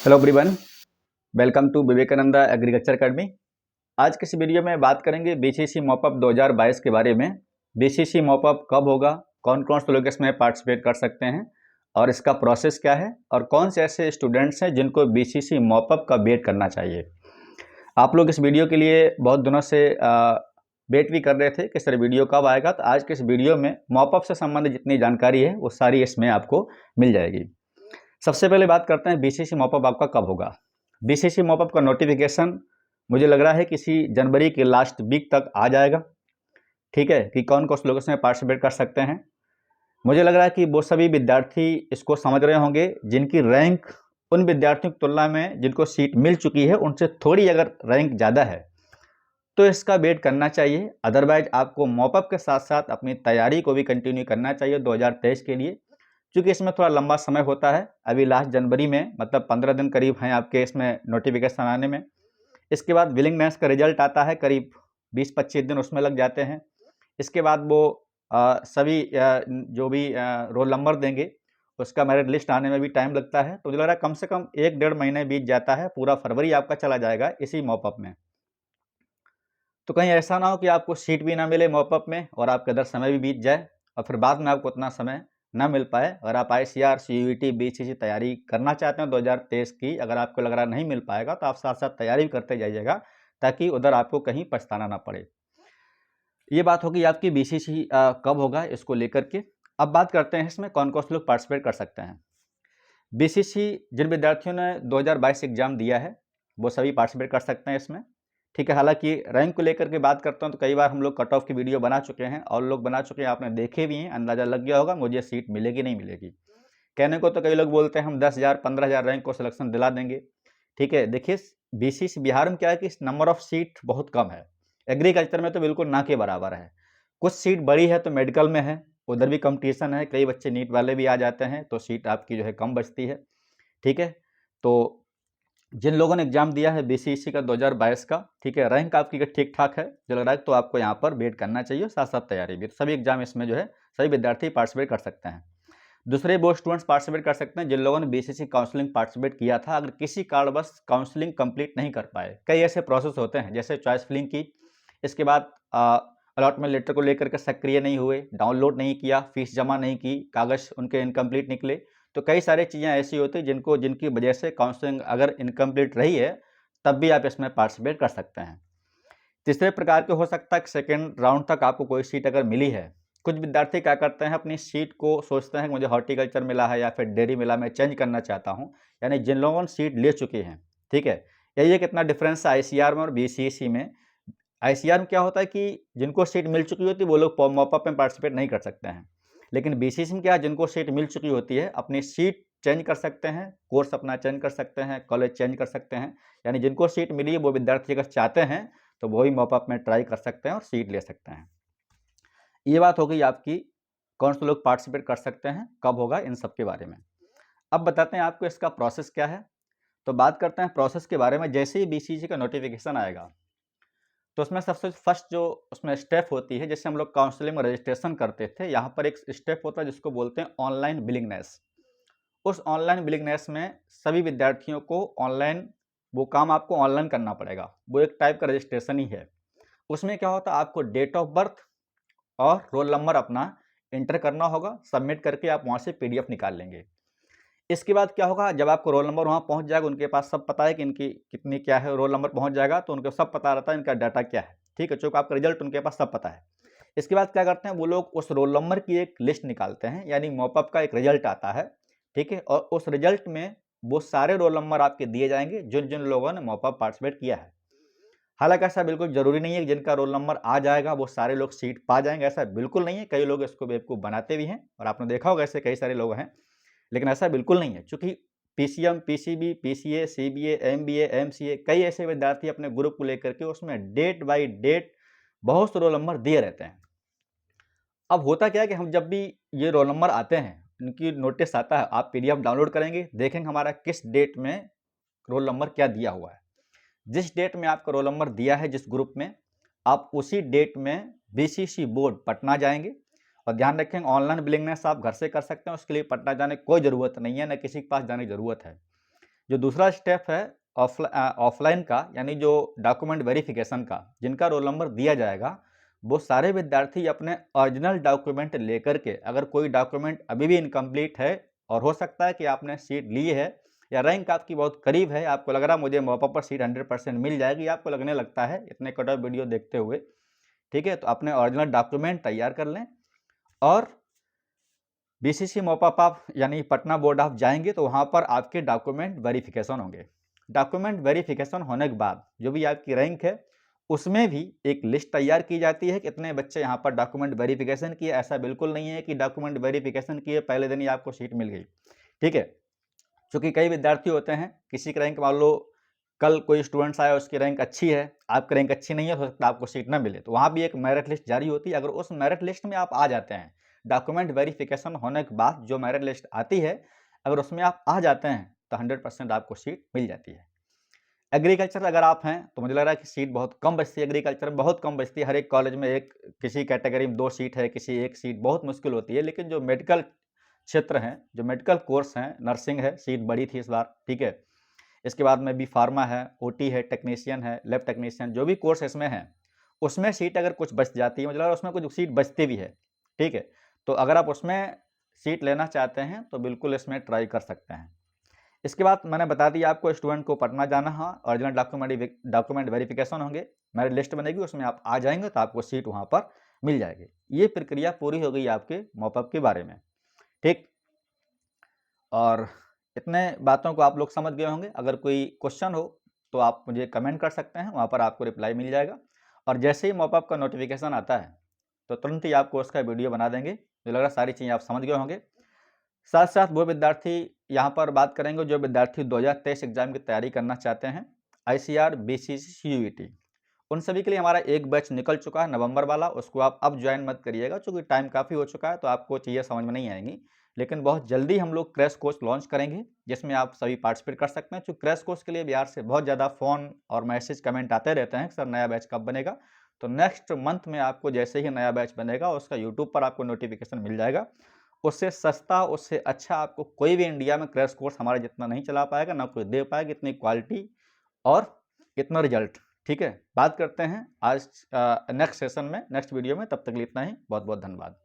Hello everyone, welcome to Vivekananda agriculture academy. आज के इस वीडियो में बात करेंगे बीसीसी मॉपअप 2022 के बारे में। बीसीसी मॉपअप कब होगा, कौन कौन से लोग इसमें पार्टिसिपेट कर सकते हैं और इसका प्रोसेस क्या है और कौन से ऐसे स्टूडेंट्स हैं जिनको बीसीसी मॉपअप का वेट करना चाहिए। आप लोग इस वीडियो के लिए बहुत दिनों से वेट भी कर रहे थे कि सर वीडियो कब आएगा, तो आज के इस वीडियो में मॉपअप से संबंधित जितनी जानकारी है वो सारी इसमें आपको मिल जाएगी। सबसे पहले बात करते हैं बीसीसी मॉपअप आपका कब होगा। बीसीसी मॉपअप का नोटिफिकेशन मुझे लग रहा है किसी जनवरी के लास्ट वीक तक आ जाएगा। ठीक है, कि कौन कौन लोग इसमें पार्टिसिपेट कर सकते हैं। मुझे लग रहा है कि वो सभी विद्यार्थी इसको समझ रहे होंगे जिनकी रैंक उन विद्यार्थियों की तुलना में जिनको सीट मिल चुकी है उनसे थोड़ी अगर रैंक ज़्यादा है तो इसका वेट करना चाहिए। अदरवाइज आपको मॉपअप के साथ साथ अपनी तैयारी को भी कंटिन्यू करना चाहिए 2023 के लिए, क्योंकि इसमें थोड़ा लंबा समय होता है। अभी लास्ट जनवरी में मतलब 15 दिन करीब हैं आपके इसमें नोटिफिकेशन आने में। इसके बाद विलिंगनेस का रिजल्ट आता है, करीब 20-25 दिन उसमें लग जाते हैं। इसके बाद वो सभी जो भी रोल नंबर देंगे उसका मेरिट लिस्ट आने में भी टाइम लगता है। तो मुझे लग रहा है कम से कम 1-1.5 महीने बीत जाता है, पूरा फरवरी आपका चला जाएगा इसी मॉपअप में। तो कहीं ऐसा ना हो कि आपको सीट भी ना मिले मॉपअप में और आपके अंदर समय भी बीत जाए और फिर बाद में आपको उतना समय ना मिल पाए। अगर आप आईसीआर, सीयूईटी, बीसीसी तैयारी करना चाहते हैं 2023 की, अगर आपको लग रहा नहीं मिल पाएगा तो आप साथ साथ तैयारी भी करते जाइएगा ताकि उधर आपको कहीं पछताना ना पड़े। ये बात होगी आपकी बीसीसी कब होगा इसको लेकर के। अब बात करते हैं इसमें कौन कौन से लोग पार्टिसिपेट कर सकते हैं। बीसीसी जिन विद्यार्थियों ने 2022 एग्जाम दिया है वो सभी पार्टिसिपेट कर सकते हैं इसमें। ठीक है, हालांकि रैंक को लेकर के बात करता हूं तो कई बार हम लोग कट ऑफ की वीडियो बना चुके हैं और लोग बना चुके हैं, आपने देखे भी हैं, अंदाजा लग गया होगा मुझे सीट मिलेगी नहीं मिलेगी। कहने को तो कई लोग बोलते हैं हम 10,000 15,000 रैंक को सिलेक्शन दिला देंगे। ठीक है, देखिए बीसीसी बिहार में क्या है कि नंबर ऑफ सीट बहुत कम है। एग्रीकल्चर में तो बिल्कुल ना के बराबर है। कुछ सीट बड़ी है तो मेडिकल में है, उधर भी कंपटीशन है, कई बच्चे नीट वाले भी आ जाते हैं तो सीट आपकी जो है कम बचती है। ठीक है, तो जिन लोगों ने एग्जाम दिया है बीसीसी का 2022 का, ठीक है, रैंक आपकी ठीक ठाक है जो लग रहा है, तो आपको यहाँ पर वेट करना चाहिए, साथ साथ तैयारी भी। तो सभी एग्जाम इसमें जो है सभी विद्यार्थी पार्टिसिपेट कर सकते हैं। दूसरे वो स्टूडेंट्स पार्टिसिपेट कर सकते हैं जिन लोगों ने बीसीसी काउंसलिंग पार्टिसिपेट किया था, अगर किसी कारणवश काउंसलिंग कंप्लीट नहीं कर पाए। कई ऐसे प्रोसेस होते हैं जैसे चॉइस फिलिंग की, इसके बाद अलॉटमेंट लेटर को लेकर के सक्रिय नहीं हुए, डाउनलोड नहीं किया, फीस जमा नहीं की, कागज उनके इनकम्प्लीट निकले। तो कई सारी चीज़ें ऐसी होती हैं जिनकी वजह से काउंसलिंग अगर इनकम्प्लीट रही है तब भी आप इसमें पार्टिसिपेट कर सकते हैं। तीसरे प्रकार के हो सकता है कि सेकेंड राउंड तक आपको कोई सीट अगर मिली है। कुछ विद्यार्थी क्या करते हैं, अपनी सीट को सोचते हैं कि मुझे हॉर्टिकल्चर मिला है या फिर डेयरी मिला, मैं चेंज करना चाहता हूँ। यानी जिन लोगों ने सीट ले चुके हैं, ठीक है, यही है कितना डिफरेंस है आईसीआर में और बीसीसी में। आईसीआर में क्या होता है कि जिनको सीट मिल चुकी होती है वो लोग मॉपअप में पार्टिसिपेट नहीं कर सकते हैं। लेकिन बीसीसी में क्या है, जिनको सीट मिल चुकी होती है अपनी सीट चेंज कर सकते हैं, कोर्स अपना चेंज कर सकते हैं, कॉलेज चेंज कर सकते हैं। यानी जिनको सीट मिली है वो विद्यार्थी अगर चाहते हैं तो वही मॉपअप में ट्राई कर सकते हैं और सीट ले सकते हैं। ये बात हो गई आपकी कौन से लोग पार्टिसिपेट कर सकते हैं, कब होगा, इन सब के बारे में। अब बताते हैं आपको इसका प्रोसेस क्या है। तो बात करते हैं प्रोसेस के बारे में। जैसे ही बीसीसी का नोटिफिकेशन आएगा तो उसमें सबसे फर्स्ट जो उसमें स्टेप होती है, जैसे हम लोग काउंसलिंग में रजिस्ट्रेशन करते थे, यहाँ पर एक स्टेप होता है जिसको बोलते हैं ऑनलाइन बिलिंगनेस। उस ऑनलाइन बिलिंगनेस में सभी विद्यार्थियों को ऑनलाइन वो काम आपको ऑनलाइन करना पड़ेगा। वो एक टाइप का रजिस्ट्रेशन ही है। उसमें क्या होता है, आपको डेट ऑफ बर्थ और रोल नंबर अपना एंटर करना होगा, सबमिट करके आप वहाँ से पीडीएफ निकाल लेंगे। इसके बाद क्या होगा, जब आपको रोल नंबर वहाँ पहुँच जाएगा, उनके पास सब पता है कि इनकी कितनी क्या है, रोल नंबर पहुँच जाएगा तो उनको सब पता रहता है इनका डाटा क्या है। ठीक है, चूँकि आपका रिजल्ट उनके पास सब पता है। इसके बाद क्या करते हैं, वो लोग उस रोल नंबर की एक लिस्ट निकालते हैं, यानी मॉपअप का एक रिजल्ट आता है। ठीक है, और उस रिजल्ट में वो सारे रोल नंबर आपके दिए जाएंगे जिन जिन लोगों ने मॉपअप पार्टिसिपेट किया है। हालांकि ऐसा बिल्कुल जरूरी नहीं है कि जिनका रोल नंबर आ जाएगा वो सारे लोग सीट पा जाएंगे, ऐसा बिल्कुल नहीं है। कई लोग इसको बेवकूफ़ बनाते भी हैं और आपने देखा होगा ऐसे कई सारे लोग हैं, लेकिन ऐसा बिल्कुल नहीं है। चूंकि PCM, PCB, PCA, CBA, MBA, MCA, कई ऐसे विद्यार्थी अपने ग्रुप को लेकर के उसमें डेट बाई डेट बहुत से रोल नंबर दिए रहते हैं। अब होता क्या है कि हम जब भी ये रोल नंबर आते हैं, इनकी नोटिस आता है, आप पीडीएफ डाउनलोड करेंगे, देखेंगे हमारा किस डेट में रोल नंबर क्या दिया हुआ है। जिस डेट में आपका रोल नंबर दिया है जिस ग्रुप में, आप उसी डेट में बीसीसी बोर्ड पटना जाएंगे। और ध्यान रखें, ऑनलाइन बिलिंगनेस आप घर से कर सकते हैं, उसके लिए पटना जाने की कोई ज़रूरत नहीं है, न किसी के पास जाने की ज़रूरत है। जो दूसरा स्टेप है ऑफलाइन का, यानी जो डॉक्यूमेंट वेरिफिकेशन का, जिनका रोल नंबर दिया जाएगा वो सारे विद्यार्थी अपने ओरिजिनल डॉक्यूमेंट लेकर के, अगर कोई डॉक्यूमेंट अभी भी इनकम्प्लीट है और हो सकता है कि आपने सीट ली है या रैंक आपकी बहुत करीब है, आपको लग रहा है मुझे मौका पर सीट 100% मिल जाएगी, आपको लगने लगता है इतने कट ऑफ वीडियो देखते हुए, ठीक है, तो अपने ओरिजिनल डॉक्यूमेंट तैयार कर लें और बीसीसी मोपअप आप यानी पटना बोर्ड आप जाएंगे तो वहाँ पर आपके डॉक्यूमेंट वेरिफिकेशन होंगे। डॉक्यूमेंट वेरिफिकेशन होने के बाद जो भी आपकी रैंक है उसमें भी एक लिस्ट तैयार की जाती है कि कितने बच्चे यहाँ पर डॉक्यूमेंट वेरिफिकेशन किए। ऐसा बिल्कुल नहीं है कि डॉक्यूमेंट वेरिफिकेशन किए पहले दिन ही आपको सीट मिल गई, ठीक है, क्योंकि कई विद्यार्थी होते हैं, किसी की रैंक मान लो कल कोई स्टूडेंट्स आया उसकी रैंक अच्छी है, आपकी रैंक अच्छी नहीं है, हो सकता है आपको सीट ना मिले, तो वहाँ भी एक मेरिट लिस्ट जारी होती है। अगर उस मेरिट लिस्ट में आप आ जाते हैं, डॉक्यूमेंट वेरिफिकेशन होने के बाद जो मेरिट लिस्ट आती है, अगर उसमें आप आ जाते हैं तो 100% आपको सीट मिल जाती है। एग्रीकल्चर अगर आप हैं तो मुझे लग रहा है कि सीट बहुत कम बचती है, एग्रीकल्चर में बहुत कम बचती है। हर एक कॉलेज में एक, किसी कैटेगरी में 2 सीट है, किसी एक सीट, बहुत मुश्किल होती है। लेकिन जो मेडिकल क्षेत्र हैं, जो मेडिकल कोर्स हैं, नर्सिंग है, सीट बड़ी थी इस बार, ठीक है। इसके बाद में बी फार्मा है, ओटी है, टेक्नीशियन है, लैब टेक्नीशियन, जो भी कोर्स इसमें है उसमें सीट अगर कुछ बच जाती है, मुझे लग रहा है उसमें कुछ सीट बचती भी है, ठीक है। तो अगर आप उसमें सीट लेना चाहते हैं तो बिल्कुल इसमें ट्राई कर सकते हैं। इसके बाद मैंने बता दिया आपको स्टूडेंट को पटना जाना है, ओरिजिनल डॉक्यूमेंट वेरिफिकेशन होंगे, मेरिट लिस्ट बनेगी, उसमें आप आ जाएंगे तो आपको सीट वहाँ पर मिल जाएगी। ये प्रक्रिया पूरी हो गई आपके मॉपअप के बारे में, ठीक। और इतने बातों को आप लोग समझ गए होंगे। अगर कोई क्वेश्चन हो तो आप मुझे कमेंट कर सकते हैं, वहाँ पर आपको रिप्लाई मिल जाएगा। और जैसे ही मॉपअप का नोटिफिकेशन आता है तो तुरंत ही आपको उसका वीडियो बना देंगे। मुझे लग रहा है सारी चीज़ें आप समझ गए होंगे। साथ साथ वो विद्यार्थी, यहाँ पर बात करेंगे जो विद्यार्थी 2023 एग्जाम की तैयारी करना चाहते हैं, ICR, BCC, CUET, उन सभी के लिए हमारा एक बैच निकल चुका है नवंबर वाला। उसको आप अब ज्वाइन मत करिएगा, चूँकि टाइम काफ़ी हो चुका है तो आपको चीज़ें समझ में नहीं आएंगी। लेकिन बहुत जल्दी हम लोग क्रैश कोर्स लॉन्च करेंगे जिसमें आप सभी पार्टिसिपेट कर सकते हैं। चूँकि क्रैश कोर्स के लिए बिहार से बहुत ज़्यादा फ़ोन और मैसेज कमेंट आते रहते हैं कि सर नया बैच कब बनेगा। तो नेक्स्ट मंथ में आपको जैसे ही नया बैच बनेगा उसका यूट्यूब पर आपको नोटिफिकेशन मिल जाएगा। उससे सस्ता, उससे अच्छा आपको कोई भी इंडिया में क्रैश कोर्स हमारा जितना नहीं चला पाएगा, ना कोई दे पाएगा इतनी क्वालिटी और इतना रिजल्ट, ठीक है। बात करते हैं आज नेक्स्ट सेशन में, नेक्स्ट वीडियो में। तब तक के लिए इतना ही। बहुत बहुत धन्यवाद।